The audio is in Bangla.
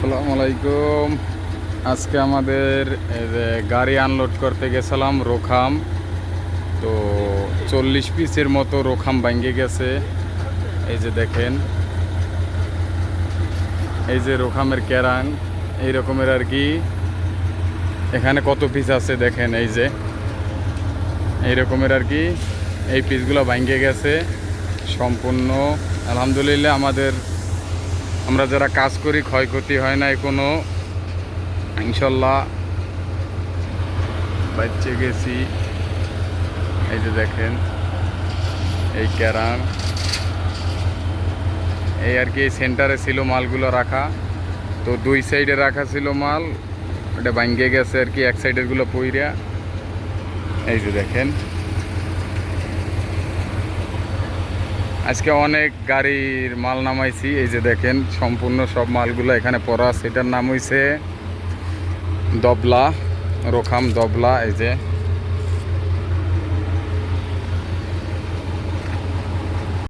আসসালামু আলাইকুম। আজকে আমাদের এই যে গাড়ি আনলোড করতে গেছিলাম রোখাম। তো 40 পিসের মতো রোখাম ভাঙ্গে গেছে। এই যে দেখেন, এই যে রোখামের ক্যারাং এই রকমের আর কি। এখানে কত পিস আছে দেখেন, এই যে এই রকমের আর কি। এই পিসগুলো ভাঙ্গে গেছে সম্পূর্ণ। আলহামদুলিল্লাহ, আমরা যারা কাজ করি ক্ষয়ক্ষতি হয় না কোনো, ইনশাল্লাহ বাচ্চে গেছি। এই যে দেখেন এই ক্যারাম, এই আর কি সেন্টারে ছিল মালগুলো রাখা। তো দুই সাইডে রাখা ছিল মাল, ওটা ভাঙ্গে গেছে আর কি, এক সাইডেরগুলো পইরা। এই যে দেখেন, আজকে অনেক গাড়ির মাল নামাইছি। এই যে দেখেন সম্পূর্ণ সব মালগুলো এখানে পড়া আছে। এটার নাম হইছে দবলা, রোখাম দবলা। এই যে